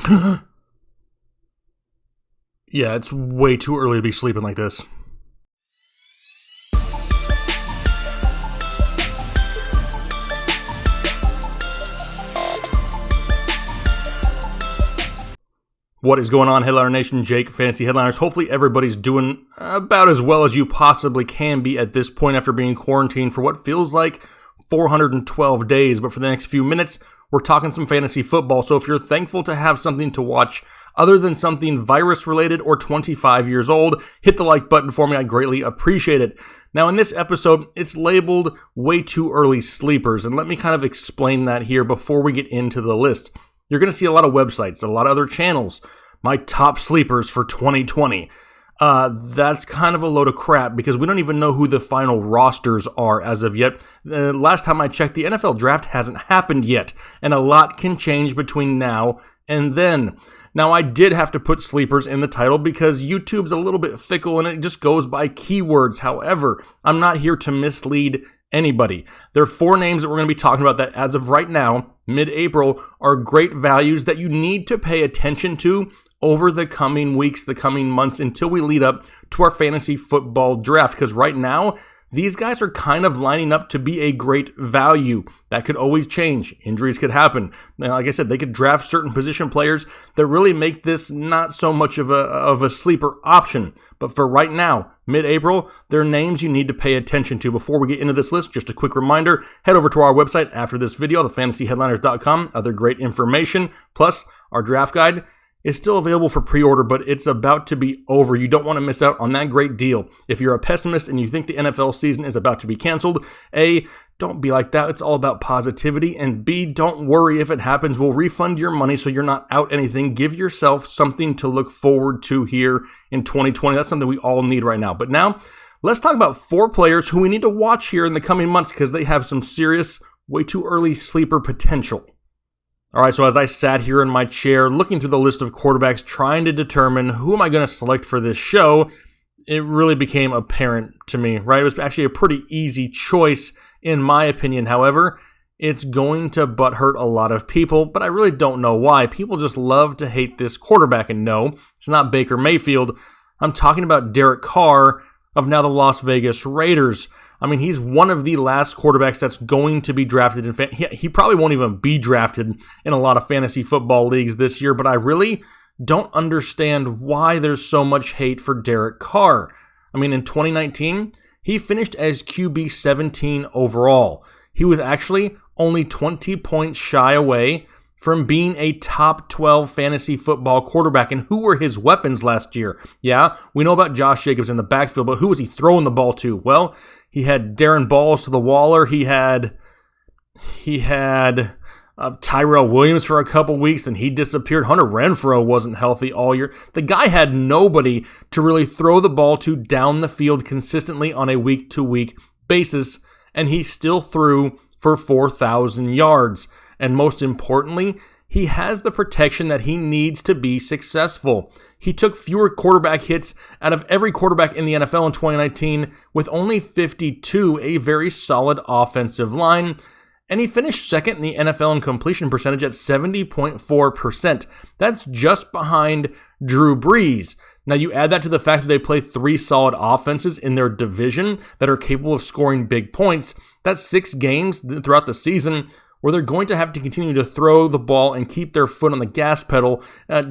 Yeah, it's way too early to be sleeping like this. What is going on, Headliner Nation? Jake, Fantasy Headliners. Hopefully everybody's doing about as well as you possibly can be at this point after being quarantined for what feels like 412 days. But for the next few minutes, we're talking some fantasy football. So if you're thankful to have something to watch other than something virus-related or 25 years old, hit the like button for me. I greatly appreciate it. Now, in this episode, it's labeled Way Too Early Sleepers. And let me kind of explain that here before we get into the list. You're going to see a lot of websites, a lot of other channels. My top sleepers for 2020. That's kind of a load of crap because we don't even know who the final rosters are as of yet. Last time I checked, the NFL draft hasn't happened yet, and a lot can change between now and then. Now, I did have to put sleepers in the title because YouTube's a little bit fickle and it just goes by keywords. However, I'm not here to mislead anybody. There are 4 names that we're going to be talking about that as of right now, mid-April, are great values that you need to pay attention to over the coming weeks, the coming months, until we lead up to our fantasy football draft. Because right now, these guys are kind of lining up to be a great value. That could always change. Injuries could happen. Now, like I said, they could draft certain position players that really make this not so much of a sleeper option. But for right now, mid-April, there are names you need to pay attention to. Before we get into this list, just a quick reminder, head over to our website after this video, thefantasyheadliners.com. Other great information, plus our draft guide is still available for pre-order, but it's about to be over. You don't want to miss out on that great deal. If you're a pessimist and you think the NFL season is about to be canceled, A, don't be like that. It's all about positivity. And B, don't worry if it happens. We'll refund your money so you're not out anything. Give yourself something to look forward to here in 2020. That's something we all need right now. But now, let's talk about 4 players who we need to watch here in the coming months because they have some serious, way too early sleeper potential. All right, so as I sat here in my chair looking through the list of quarterbacks trying to determine who am I going to select for this show, it really became apparent to me, right? It was actually a pretty easy choice in my opinion. However, it's going to butthurt a lot of people, but I really don't know why. People just love to hate this quarterback, and no, it's not Baker Mayfield. I'm talking about Derek Carr of now the Las Vegas Raiders. I mean, he's one of the last quarterbacks that's going to be drafted. He probably won't even be drafted in a lot of fantasy football leagues this year, but I really don't understand why there's so much hate for Derek Carr. I mean, in 2019, he finished as QB 17 overall. He was actually only 20 points shy away from being a top 12 fantasy football quarterback. And who were his weapons last year? Yeah, we know about Josh Jacobs in the backfield, but who was he throwing the ball to? Well, he had Darren Balls to the Waller. He had Tyrell Williams for a couple weeks, and he disappeared. Hunter Renfrow wasn't healthy all year. The guy had nobody to really throw the ball to down the field consistently on a week-to-week basis, and he still threw for 4,000 yards. And most importantly, he has the protection that he needs to be successful. He took fewer quarterback hits out of every quarterback in the NFL in 2019 with only 52, a very solid offensive line. And he finished second in the NFL in completion percentage at 70.4%. That's just behind Drew Brees. Now you add that to the fact that they play 3 solid offenses in their division that are capable of scoring big points. That's 6 games throughout the season where they're going to have to continue to throw the ball and keep their foot on the gas pedal,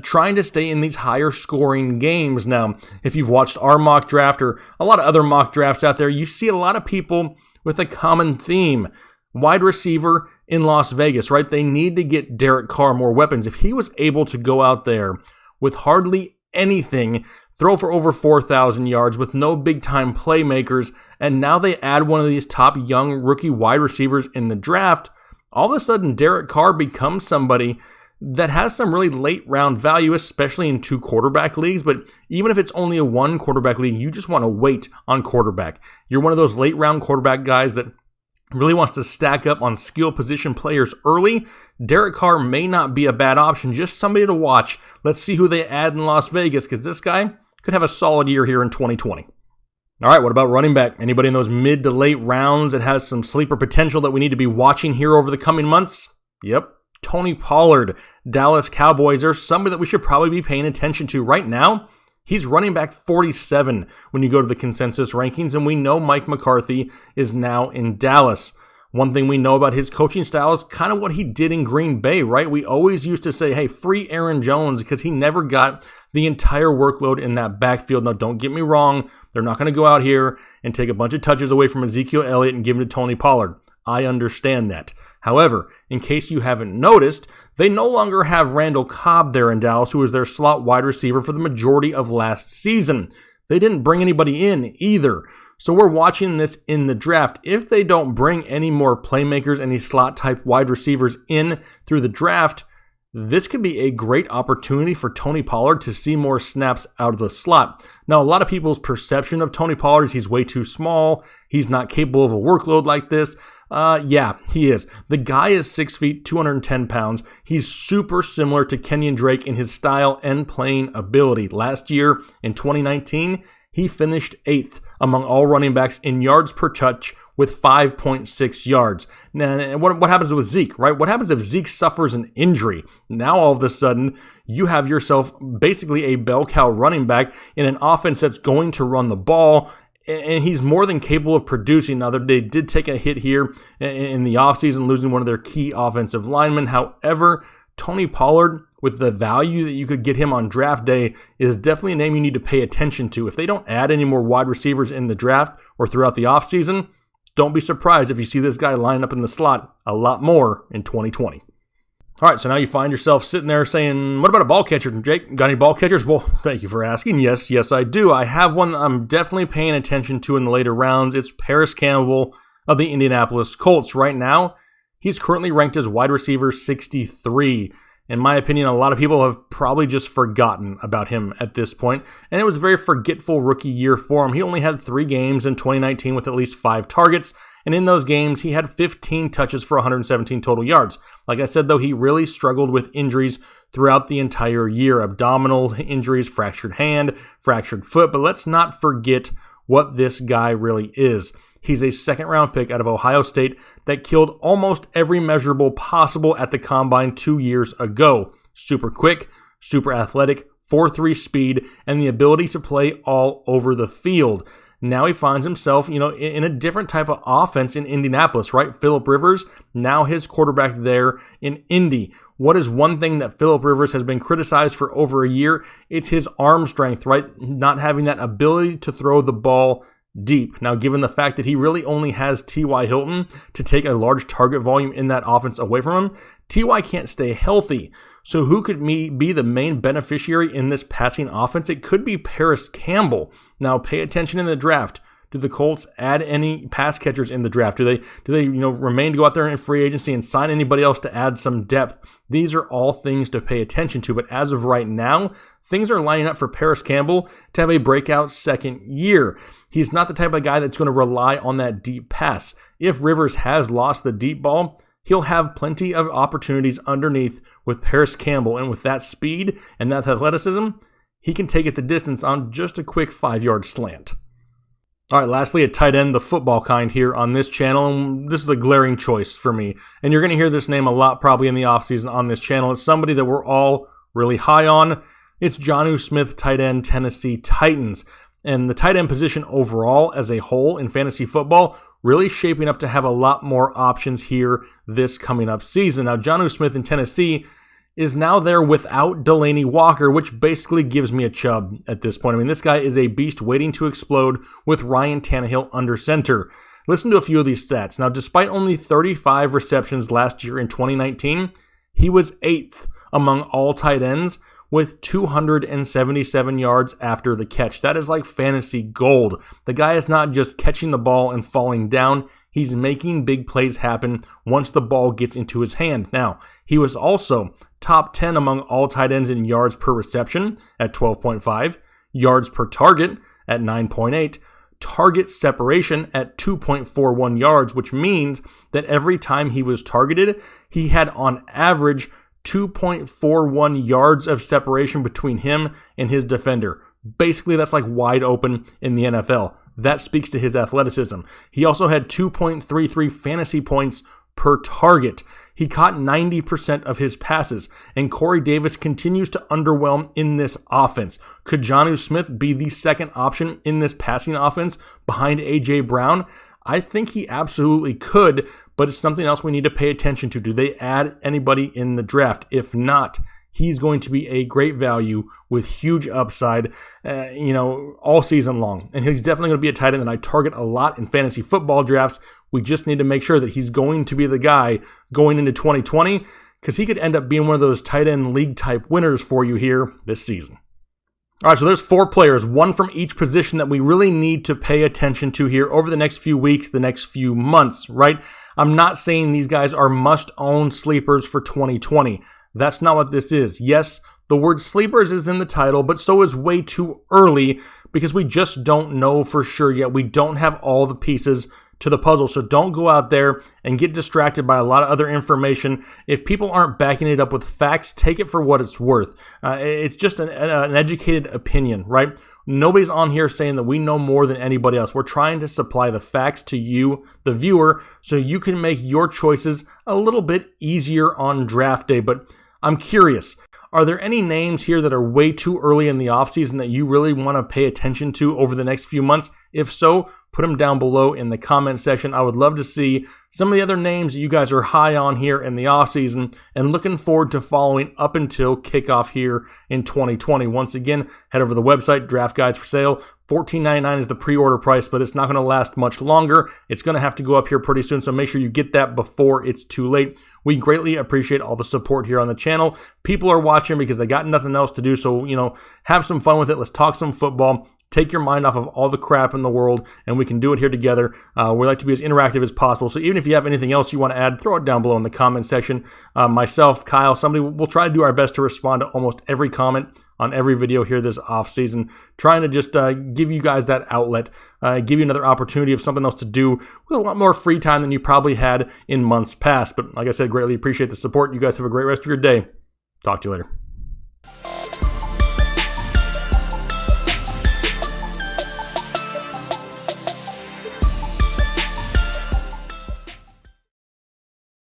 trying to stay in these higher scoring games. Now, if you've watched our mock draft or a lot of other mock drafts out there, you see a lot of people with a common theme. Wide receiver in Las Vegas, right? They need to get Derek Carr more weapons. If he was able to go out there with hardly anything, throw for over 4,000 yards with no big-time playmakers, and now they add one of these top young rookie wide receivers in the draft, all of a sudden Derek Carr becomes somebody that has some really late-round value, especially in 2 quarterback leagues. But even if it's only a 1 quarterback league, you just want to wait on quarterback. You're one of those late-round quarterback guys that really wants to stack up on skill position players early. Derek Carr may not be a bad option, just somebody to watch. Let's see who they add in Las Vegas, because this guy could have a solid year here in 2020. All right, what about running back? Anybody in those mid to late rounds that has some sleeper potential that we need to be watching here over the coming months? Yep, Tony Pollard, Dallas Cowboys are somebody that we should probably be paying attention to right now. He's running back 47 when you go to the consensus rankings, and we know Mike McCarthy is now in Dallas. One thing we know about his coaching style is kind of what he did in Green Bay, right? We always used to say, hey, free Aaron Jones, because he never got the entire workload in that backfield. Now, don't get me wrong. They're not going to go out here and take a bunch of touches away from Ezekiel Elliott and give them to Tony Pollard. I understand that. However, in case you haven't noticed, they no longer have Randall Cobb there in Dallas, who was their slot wide receiver for the majority of last season. They didn't bring anybody in either. So we're watching this in the draft. If they don't bring any more playmakers, any slot-type wide receivers in through the draft, this could be a great opportunity for Tony Pollard to see more snaps out of the slot. Now, a lot of people's perception of Tony Pollard is he's way too small. He's not capable of a workload like this. Yeah, he is. The guy is 6 feet, 210 pounds. He's super similar to Kenyon Drake in his style and playing ability. Last year, in 2019, he finished 8th among all running backs in yards per touch with 5.6 yards. Now, what happens with Zeke, right? What happens if Zeke suffers an injury? Now, all of a sudden, you have yourself basically a bell cow running back in an offense that's going to run the ball, and he's more than capable of producing. Now, they did take a hit here in the offseason, losing one of their key offensive linemen. However, Tony Pollard, with the value that you could get him on draft day, is definitely a name you need to pay attention to. If they don't add any more wide receivers in the draft or throughout the offseason, don't be surprised if you see this guy line up in the slot a lot more in 2020. All right, so now you find yourself sitting there saying, what about a ball catcher, Jake? Got any ball catchers? Well, thank you for asking. Yes, I do. I have one that I'm definitely paying attention to in the later rounds. It's Parris Campbell of the Indianapolis Colts. Right now, he's currently ranked as wide receiver 63. In my opinion, a lot of people have probably just forgotten about him at this point, and it was a very forgetful rookie year for him. He only had 3 games in 2019 with at least 5 targets, and in those games, he had 15 touches for 117 total yards. Like I said, though, he really struggled with injuries throughout the entire year. Abdominal injuries, fractured hand, fractured foot, but let's not forget what this guy really is. He's a second-round pick out of Ohio State that killed almost every measurable possible at the Combine 2 years ago. Super quick, super athletic, 4.3 speed, and the ability to play all over the field. Now he finds himself, in a different type of offense in Indianapolis, right? Phillip Rivers, now his quarterback there in Indy. What is one thing that Phillip Rivers has been criticized for over a year? It's his arm strength, right? Not having that ability to throw the ball deep. Now, given the fact that he really only has T.Y. Hilton to take a large target volume in that offense away from him, T.Y. can't stay healthy. So who could be the main beneficiary in this passing offense? It could be Parris Campbell. Now, pay attention in the draft. Do the Colts add any pass catchers in the draft? Do they remain to go out there in free agency and sign anybody else to add some depth? These are all things to pay attention to. But as of right now, things are lining up for Parris Campbell to have a breakout second year. He's not the type of guy that's going to rely on that deep pass. If Rivers has lost the deep ball, he'll have plenty of opportunities underneath with Parris Campbell. And with that speed and that athleticism, he can take it the distance on just a quick 5-yard slant. All right, lastly, a tight end, the football kind here on this channel. And this is a glaring choice for me. And you're going to hear this name a lot probably in the offseason on this channel. It's somebody that we're all really high on. It's Jonnu Smith, tight end, Tennessee Titans. And the tight end position overall as a whole in fantasy football really shaping up to have a lot more options here this coming up season. Now, Jonnu Smith in Tennessee is now there without Delanie Walker, which basically gives me a chub at this point. I mean, this guy is a beast waiting to explode with Ryan Tannehill under center. Listen to a few of these stats. Now, despite only 35 receptions last year in 2019, he was 8th among all tight ends with 277 yards after the catch. That is like fantasy gold. The guy is not just catching the ball and falling down. He's making big plays happen once the ball gets into his hand. Now, he was also top 10 among all tight ends in yards per reception at 12.5, yards per target at 9.8, target separation at 2.41 yards, which means that every time he was targeted, he had on average 2.41 yards of separation between him and his defender. Basically, that's like wide open in the NFL. That speaks to his athleticism. He also had 2.33 fantasy points per target. He caught 90% of his passes, and Corey Davis continues to underwhelm in this offense. Could Jonnu Smith be the second option in this passing offense behind A.J. Brown? I think he absolutely could, but it's something else we need to pay attention to. Do they add anybody in the draft? If not, he's going to be a great value with huge upside, all season long. And he's definitely going to be a tight end that I target a lot in fantasy football drafts. We just need to make sure that he's going to be the guy going into 2020, because he could end up being one of those tight end league type winners for you here this season. All right, so there's 4 players, one from each position that we really need to pay attention to here over the next few weeks, the next few months, right? I'm not saying these guys are must-own sleepers for 2020. That's not what this is. Yes, the word sleepers is in the title, but so is way too early because we just don't know for sure yet. We don't have all the pieces to the puzzle, so don't go out there and get distracted by a lot of other information. If people aren't backing it up with facts, take it for what it's worth. It's just an educated opinion, right? Nobody's on here saying that we know more than anybody else. We're trying to supply the facts to you, the viewer, so you can make your choices a little bit easier on draft day. But I'm curious, are there any names here that are way too early in the offseason that you really want to pay attention to over the next few months? If so, put them down below in the comment section. I would love to see some of the other names that you guys are high on here in the offseason and looking forward to following up until kickoff here in 2020. Once again, head over to the website, Draft Guides for Sale. $14.99 is the pre-order price, but it's not going to last much longer. It's going to have to go up here pretty soon, so make sure you get that before it's too late. We greatly appreciate all the support here on the channel. People are watching because they got nothing else to do, so, have some fun with it. Let's talk some football. Take your mind off of all the crap in the world, and we can do it here together. We like to be as interactive as possible, so even if you have anything else you want to add, throw it down below in the comment section. Myself, Kyle, somebody, we'll try to do our best to respond to almost every comment on every video here this off-season, trying to just give you guys that outlet, give you another opportunity of something else to do with a lot more free time than you probably had in months past. But like I said, greatly appreciate the support. You guys have a great rest of your day. Talk to you later.